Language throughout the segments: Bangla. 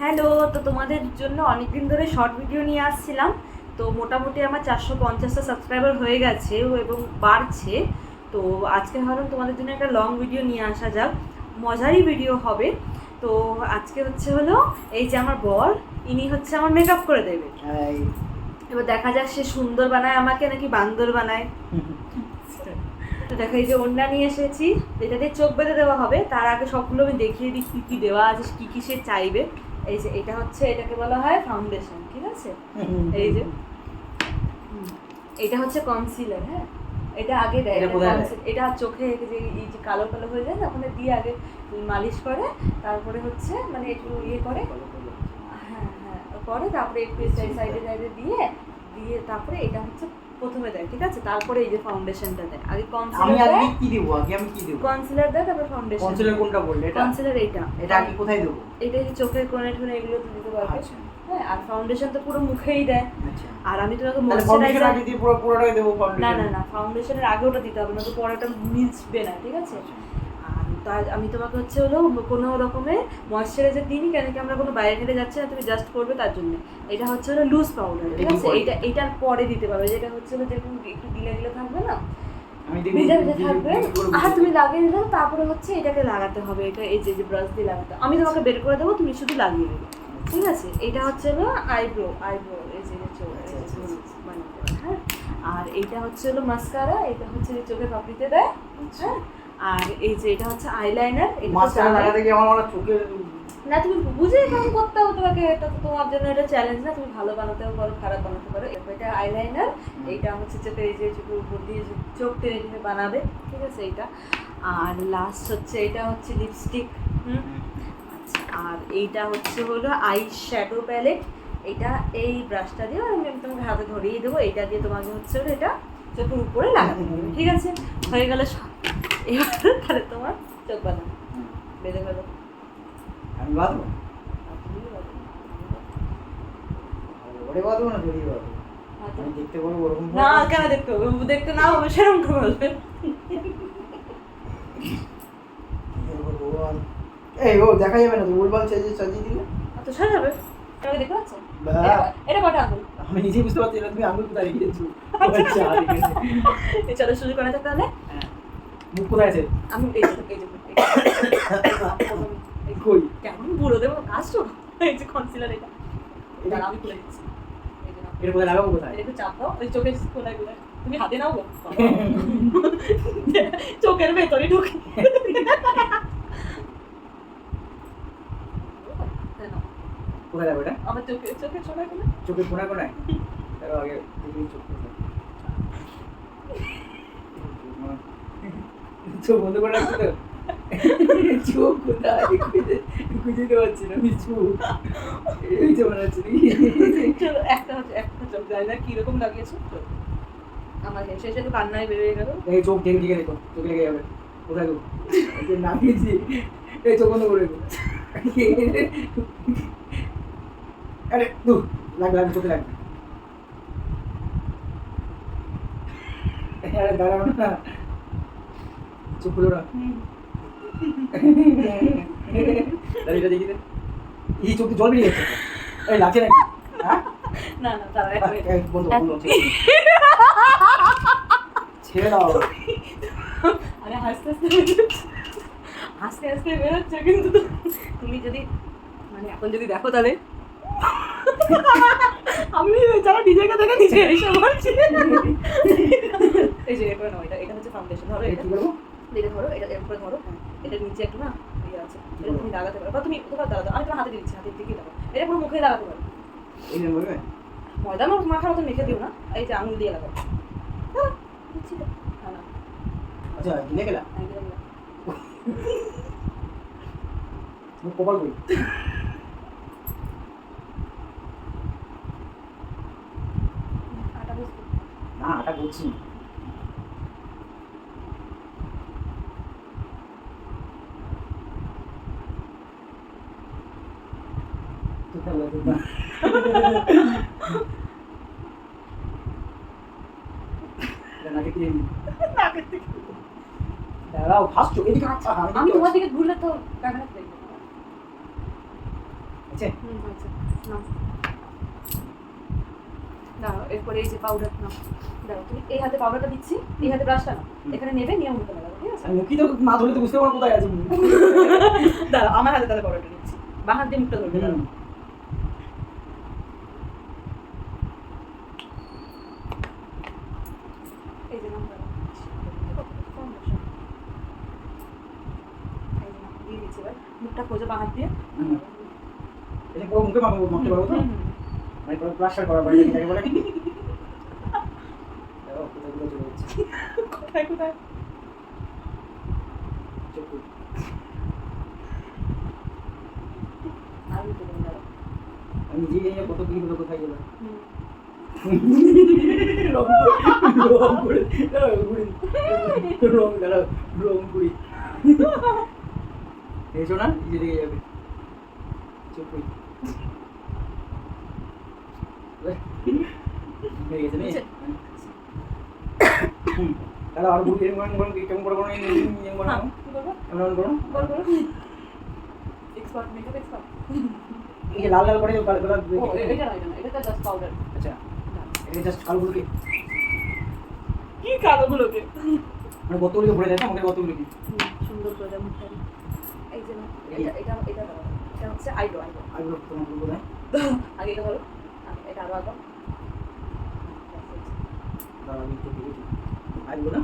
হ্যালো, তো তোমাদের জন্য অনেকদিন ধরে শর্ট ভিডিও নিয়ে আসছিলাম। তো মোটামুটি আমার 450টা সাবস্ক্রাইবার হয়ে গেছে এবং বাড়ছে। তো আজকে ভাবলাম তোমাদের জন্য একটা লং ভিডিও নিয়ে আসা যাক, মজারই ভিডিও হবে। তো আজকে হলো এই যে আমার বর, ইনি হচ্ছে আমার মেকআপ করে দেবে। এবার দেখা যাক সে সুন্দর বানায় আমাকে নাকি বান্দর বানায়। তো দেখো এই যে ওড়না নিয়ে এসেছি, এটা দিয়ে চোখ বেঁধে দেওয়া হবে। তার আগে সবগুলো আমি দেখিয়ে দিই কী কী দেওয়া আছে, কী কী সে চাইবে। এই যে এটা হচ্ছে, এটাকে বলা হয় ফাউন্ডেশন, ঠিক আছে? এই যে এটা হচ্ছে কনসিলার। হ্যাঁ, এটা আগে দেয়। এটা চোখে যে এই যে কালো কালো হয়ে যায় না, ওখানে দিয়ে আগে মালিশ করে, তারপরে হচ্ছে মানে একটু ইয়ে করে, হ্যাঁ হ্যাঁ করে, তারপরে একটু সাইডে সাইডে দিয়ে দিয়ে তারপরে এটা হচ্ছে প্রথমে দেয়, ঠিক আছে? তারপরে এই যে ফাউন্ডেশনটা দেয়। আগে কনসিলার দেয়। আমি কি দেব? কনসিলার দেয়, তারপর ফাউন্ডেশন। কনসিলার কোনটা বললে? এটা কনসিলার এটা আগে কোথায় দেব? এটা এই চোখের কোণে ঠোনে এগুলো তো দিতে পারবে। আচ্ছা। হ্যাঁ, আর ফাউন্ডেশন তো পুরো মুখেই দেয়। আচ্ছা। আর আমি তোমাকে ফাউন্ডেশন ময়শ্চারাইজার আগে দিয়ে পুরোটাই দেব ফাউন্ডেশন? না না না, ফাউন্ডেশনের আগে ওটা দিতে হবে না, তো পরেটা মিলবে না, ঠিক আছে? আর তাই আমি তোমাকে কোনো রকমের ময়শ্চারাইজার দিইনি, কেন কি আমরা কোনো বাইরে হেঁটে যাচ্ছি না, তুমি জাস্ট করবে তার জন্য। এটা হচ্ছে লুজ পাউডার, ঠিক আছে? এটার পরে দিতে পারবে, যেটা হচ্ছে যেরকম একটু গিলে গিলে থাকবে না, ভিজা ভিজা থাকবে। আর তুমি লাগিয়ে দিলে তারপরে হচ্ছে এটাকে লাগাতে হবে। এটা এই যে ব্রাশ দিয়ে লাগাতে হবে। আমি তোমাকে বের করে দেবো, তুমি শুধু লাগিয়ে দেবে, ঠিক আছে? এটা হচ্ছে আইব্রো এই যে চোখ বানিয়ে দেবে। হ্যাঁ, আর এইটা হচ্ছে মাস্কারা, এটা হচ্ছে চোখে পাপড়িতে দেয়। হ্যাঁ, আর এই যে এটা হচ্ছে আইলাইনার। মাস্কারা লাগাতে গিয়ে আমার মনে চোখের না, তুমি বুঝে কাম করতে হবে তোমাকে। এটা তো তোমার জন্য এটা চ্যালেঞ্জ না, তুমি ভালো বানাতেও পারো, খারাপ বানাতে পারো। এটা আইলাইনার, এইটা হচ্ছে চোখে এই যে চোখের উপর দিয়ে চোখ টেনে টেনে বানাবে, ঠিক আছে? এইটা। আর লাস্ট হচ্ছে এটা হচ্ছে লিপস্টিক। আচ্ছা, আর এইটা হলো আই শ্যাডো প্যালেট। এটা এই ব্রাশটা দিয়ে আমি তোমাকে হাতে ধরিয়ে দেবো। এইটা দিয়ে তোমাকে এটা চোখের উপরে লাগাতে হবে, ঠিক আছে? হয়ে গেলে এবার তাহলে তোমার চোখ বানাবে, বেঁধে ফেলো। আমি বাঁধবো? ওরে বাঁধবো না, জড়িয়ে বাঁধবো? আমি দেখতে পারবো ওরকম? না, কেন দেখতে হবে? দেখতে না হবে সেরকম করে বলবে। এই ও দেখা যাবে না তো, উলবাল সাজিয়ে দিলে তো সাজাবে, তোমাকে দেখতে পাচ্ছ? এটা কটা আঙুল? আমি নিজেই বুঝতে পারছি না তুমি আঙুল কোথায় রেখে দিয়েছো। আচ্ছা, চলো শুরু করা যাক তাহলে। মুখ কোথায় আছে? আমি এই কই কেমন বুড়ো দেবো কাজ তো। এই যে কনসিলার, এটা আমি খুলে দিচ্ছি। এটা কোথায় লাগাবো? কোথায়? একটু চাপ দাও ওই চোখের কোনায় কোনায়। তুমি হাতে নাও গো, চোখের ভেতরে ঢুকে। কোথায় যাবো এটা? আমার চোখের কোনায় কোনায়। চোখের কোনায় কোনায়? তার আগে চোখ কোথায়? চোখ বন্ধ করে রাখছি তো। চোখ কোথায় খুঁজে দিতে পারছি না। আমি চোখ এই যে মনে হচ্ছে চলো একটা চোখ যায় না, কিরকম লাগিয়েছো আমার শেষে তো কান্নায় বেরিয়ে গেল। এই চোখ ঢেকে দেখো, চোখে লেগে যাবে। কোথায় গো? নামিয়েছি, এই চোখ বন্ধ করে দেবো। আরে দূর লাগবে চোখে লাগবে। আরে দাঁড়াও না, চোখ খুলো না। দাঁড়িয়ে দেখি এই চোখে জল বেরিয়ে যাচ্ছে। এই লাগছে নাকি? না না, দাঁড়ায় বন্ধু ছেড়ে দাও। আরে হাসতে হাসতে বেরোচ্ছে, কিন্তু তুমি যদি মানে এখন যদি দেখো তাহলে আমি যারা নিজেকে দেখে নিজে এসে বলছি। এই যে এটা নাও, এটা হচ্ছে ফাউন্ডেশন। ধরো এটা করবো, এটা ধরো, এটা এরপরে ধরো। এটা নিচে একটু না ইয়ে আছে, এটা তুমি লাগাতে পারো, বা তুমি কোথাও দাঁড়াতে। আমি তোমার হাতে দিচ্ছি, হাতের দিকে লাগাও। এটা পুরো মুখে লাগাতে পারো। এই যে বলবে ময়দা মাখার মতো মেখে দিও না, এই যে আঙুল দিয়ে লাগাও। দিচ্ছি তো। না আচ্ছা গিলে গেলা একদম না। মুখ কপাল কই? আটা বুঝতে না আটা করছি। দাঁড়াও, হাসছো এদিকে। আমি তোমার দিকে ঘুরলে তো ক্যামেরা দেখবো। হয়েছে? হয়েছে। নাও দাঁড়াও, এরপরে এই যে পাউডার নাও, দাঁড়াও তুমি এই হাতে পাউডারটা দিচ্ছি, এই হাতে ব্রাশটা নাও, এখানে নেবে নিয়ে মুখে লাগাবে, ঠিক আছে? আমি মুখি তো না ধরলে তো বুঝতে পারবো কোথায় আছে মুখ। দাঁড়াও আমার হাতে তাহলে পাউডারটা নিচ্ছি, বাঁ হাত দিয়ে মুখটা ধরবে, দাঁড়াও। এই যে নাও, দাঁড়াও। এই যে নাও, দিয়ে দিচ্ছি এবার। মুখটা খোঁজো বাঁ হাত দিয়ে। এটা পুরো মুখে মাখতে পারবো তো? মানে পুরো প্লাস্টার করা বাড়ি এটাকে বলে। দেখো কোথায় কোথায় চলে যাচ্ছে। কোথায় কোথায়? চোখ আমি তো দাঁড়াও। আমি নিজেই জানি না কত কি হলো কোথায় গেল। হুম। রং করে রং করি এসো না নিজে দিকে যাবে চুপ করি হয়ে গেছে না তাহলে আর বুড়ি এরকম গরম কেমন করে গরম গরম হ্যাঁ, কি করবো? এমন গরম বল বলো। Expert, makeup expert. এই যে লাল লাল করে কালো কালো ও, এটা না, এটা না, এটা তো জাস্ট পাউডার। আচ্ছা এটা জাস্ট কালো গুলোকে কি কালোগুলোকে? মানে কতগুলো ভরে দেয় না আমাদের কতগুলো কি সুন্দর করে দাও মুখটা। এই যে না, এটা দাও। এটা হচ্ছে আইব্রো, আইব্রো। আইগুলো তোমার বলবো না আগে এটা ধরো, এটা আরো আগে। দাঁড়া আমি একটু দেখি আইগুলো না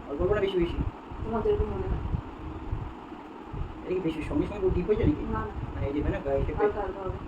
অল্প করে বেশি বেশি তোমার তো এরকম মনে হয় এটা কি বেশি সঙ্গে সঙ্গে ডিপ হয়ে যায় নাকি না? মানে এই যে না গায়ে শেপে হালকা হালকা হবে।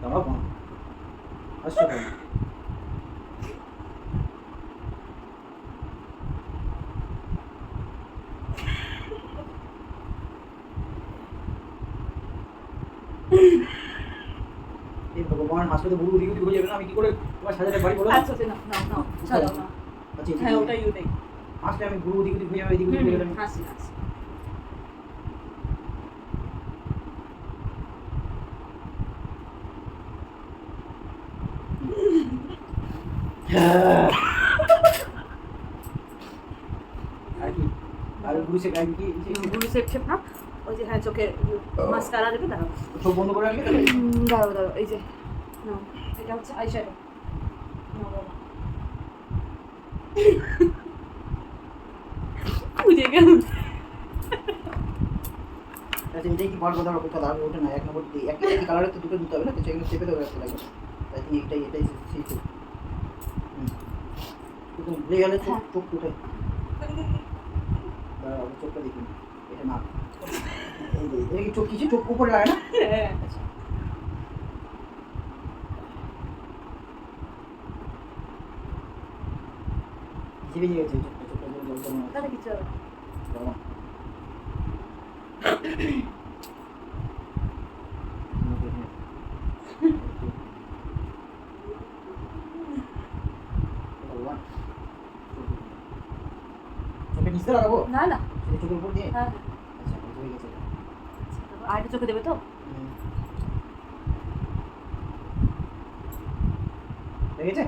দাঁড়াও কম আচ্ছা এই ভগবান হাসপাতালে বুড়ো ওদিকে ওদিকে হয়ে যাবে না আমি কি করে তোমার সাজাতে পারি বলো আচ্ছা নাও নাও নাও, সাজাও না। আচ্ছা হ্যাঁ, ওটাই ওটাই। আসলে আমি বুড়ো ওদিকে ওদিকে হয়ে যাবে এদিকে ওদিকে হয়ে গেলাম হাসি হাসি। আর কি আর বুড়ো সে গায়ে কি গুরু শেপ না, ওই যে হ্যাঁ চোখের মাস্কারা দেবে, দাঁড়াও। চোখ বন্ধ করে রাখলে দাঁড়াও দাঁড়াও, এই যে নাও, এটা হচ্ছে আইশ্যাডো। নাও বাবা। বুঝে গেল। আচ্ছা এটাই কি বড় কথা কথা দাঁড়াবে ওঠে না এক নম্বর দিয়ে একই কালারে তো দুটো দিতে হবে না তো সেগুলো চেপে দেবে রাখতে লাগবে তাই তুমি এটাই সেই তো তুমি ভুলে গেলে চোখ চোখ উঠে দাঁড়াও আমি চোখটা দেখি এটা না এই যে এটা কি চোখ কিছু চোখ উপরে লাগে না হ্যাঁ, আচ্ছা জিভে গেছে চোখটা চোখটা জল জল তাহলে কিছু হবে না। জল চোখে নিচে লাগাবো না না, চোখের উপর দিয়ে হ্যাঁ আচ্ছা হয়ে গেছে আর একটা চোখে দেবে তো? দেখেছে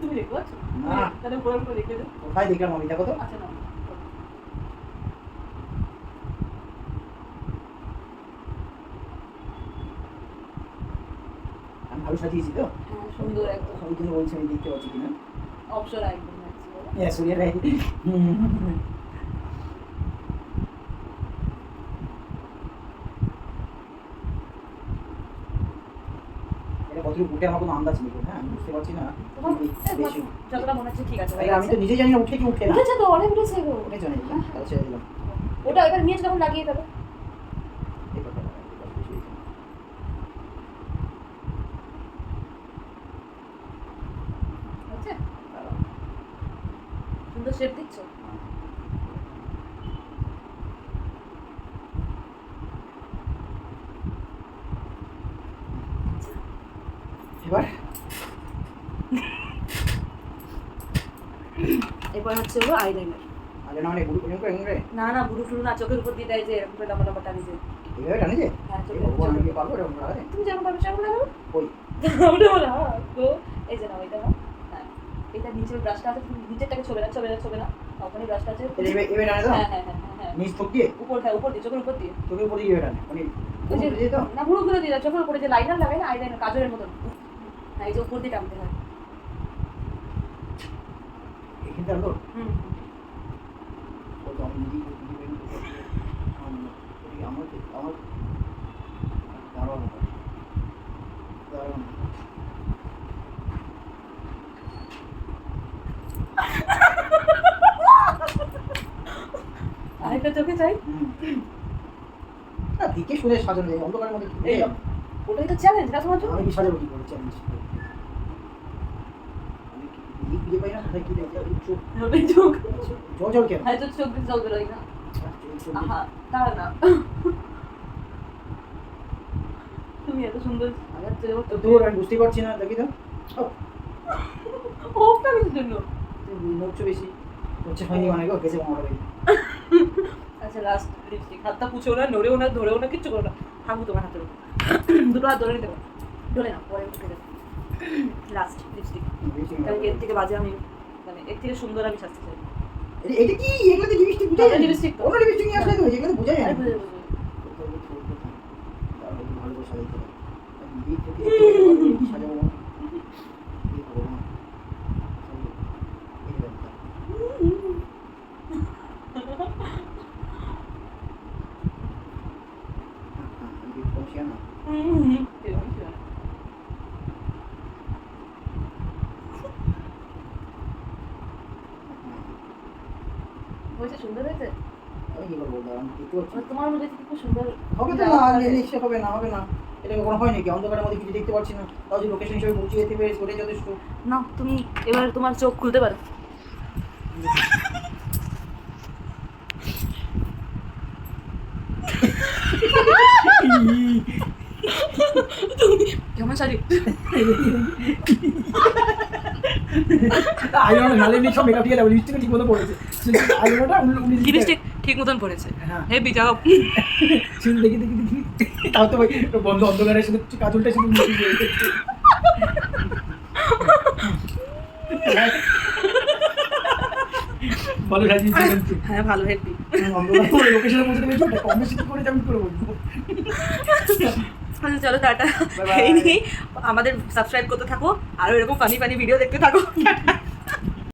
তুমি দেখো, আচ্ছা না। তাহলে উপরে উপরে দেখে দাও। কোথায় দেখলাম আমি দেখো তো আচ্ছা নাও। আমি ভালো সাজিয়েছি তো হ্যাঁ, সুন্দর একদম। ওই জন্য বলছি আমি দেখতে পাচ্ছি কিনা অপসরা একদম লাগছে বলো। হ্যাঁ সূর্যের রায় এটা কতটুকু উঠে আমার কোনো আন্দাজ নেই হ্যাঁ আমি বুঝতে পারছি না তোমার বেশি যতটা মনে হচ্ছে ঠিক আছে, আরে আমি তো নিজে জানি না উঠে কি উঠে না উঠেছে তো, অনেক উঠেছে গো। উঠে জানি না তাহলে ছেড়ে দিলাম ওটা এবার নিয়ে যখন লাগিয়ে দেবে। এই কথাটা বেশি হচ্ছে সুন্দর শেপ দিচ্ছ। এবার এরপর হচ্ছে হলো আইলাইনার। আরে না মানে বুড়ো এরকম করে না না, বুড়ো টুড়ো না, চোখের উপর দিয়ে দেয় যে এরকম করে লম্বা লম্বা টানি যে। এইভাবে টানে যে হ্যাঁ, এই চোখের ভগবান আমি উপর। কি পারবো এরকম লাগাতে তুমি যেমন পাবে সেমন লাগাবে। কই ওটা বলো, হ্যাঁ তো এই যে নাও, এটা নাও। হ্যাঁ এটা নিচের ব্রাশটা আছে, নিচেরটাকে ছবে না ওখানে ব্রাশটা আছে। এবার টানে তো হ্যাঁ হ্যাঁ হ্যাঁ হ্যাঁ হ্যাঁ নিচ চোখ দিয়ে উপর, হ্যাঁ উপর দিয়ে, চোখের উপর দিয়ে। চোখের উপরে দিয়ে টানে মানে ওই যে উপরে দিয়ে তো না পুরো করে দিয়ে চোখের উপরে যে লাইনার লাগে না, আইলাইনার কাজলের মতন, হ্যাঁ এই যে উপর দিয়ে টানতে হয়। এখানে টানলো হুম ও তো আমি নিজেই নিজে বের করতে পারছি আমার দাঁড়ানো আরেকটা চোখে চাই। না দিকে শুনে সাজানো যায় অন্ধকারের মধ্যে এই ওটাই তো চ্যালেঞ্জ না তোমার জন্য। আমি কি সাজাবো কি করে চ্যালেঞ্জ আমি কি খুঁজে পাই না কোথায় কি দেখতে চোখ ওটাই চোখ, জল জল কেন হ্যাঁ চোখ দিয়ে জল বেরোয় না। আহা তার না, তুমি এত সুন্দর সাজাচ্ছো এবার তো তো দূর আমি বুঝতে পারছি না দেখি তো ওটা কিছুর জন্য। নড়ছো বেশি হচ্ছে হয়নি অনেক গেছে আমার আচ্ছা লাস্ট লিপস্টিক, হাতটা পুছেও না, নড়েও না, ধরেও না, কিচ্ছু করো না, থাকবো তোমার হাতের উপর, দুটো হাত ধরে নিতে পারো, ধরে না পরে উঠে যাবে। লাস্ট লিপস্টিক, কারণ এর থেকে বাজে আমি, মানে এর থেকে সুন্দর আমি সাজতে চাই। এটা কি এগুলো তো লিপস্টিক বুঝাই এটা লিপস্টিক তো। অন্য লিপস্টিক নিয়ে আসলে তো এগুলো তো বুঝাই আরে না বুঝে বুঝে ভালো করে সাজাইতে হবে আমি এই চোখে সাজাবো না এই করবো না এই ব্যাপারটা আমি কমছিয়া না হয়েছে, সুন্দর হয়েছে। আমি কি করবো দাঁড়ান দেখতে পাচ্ছি মানে তোমার মধ্যে খুব সুন্দর হবে তো না নিশ্চয় হবে না হবে না এটা কখনো হয় নাকি অন্ধকারের মধ্যে কিছু দেখতে পাচ্ছি না তাও যে লোকেশন হিসেবে পৌঁছে যেতে পেরে সেটাই যথেষ্ট না। তুমি এবার তোমার চোখ খুলতে পারো। কেমন শাড়ি? আইলাইনার নালে নিয়ে সব মেকআপ দিয়ে দাও লিপস্টিক ঠিক মতো পড়েছে আইলাইনারটা লিপস্টিক ঠিক মতন পড়েছে, হ্যাঁ হেভি যাও। শুধু দেখি দেখি দেখি তাও তো ভাই বন্ধ অন্ধকারে শুধু কাজলটা শুধু মুখে দিয়ে দিচ্ছে। ভালো সাজিয়েছে কিন্তু হ্যাঁ ভালো হেভি। অন্ধকারে লোকেশনে পৌঁছে দেবে কি কম বেশি করে আমি করে বলবো আচ্ছা চলো টাটা। Bye bye. এই নিয়ে আমাদের সাবস্ক্রাইব করতে থাকো, আরো এরকম ফানি ফানি ভিডিও দেখতে থাকো।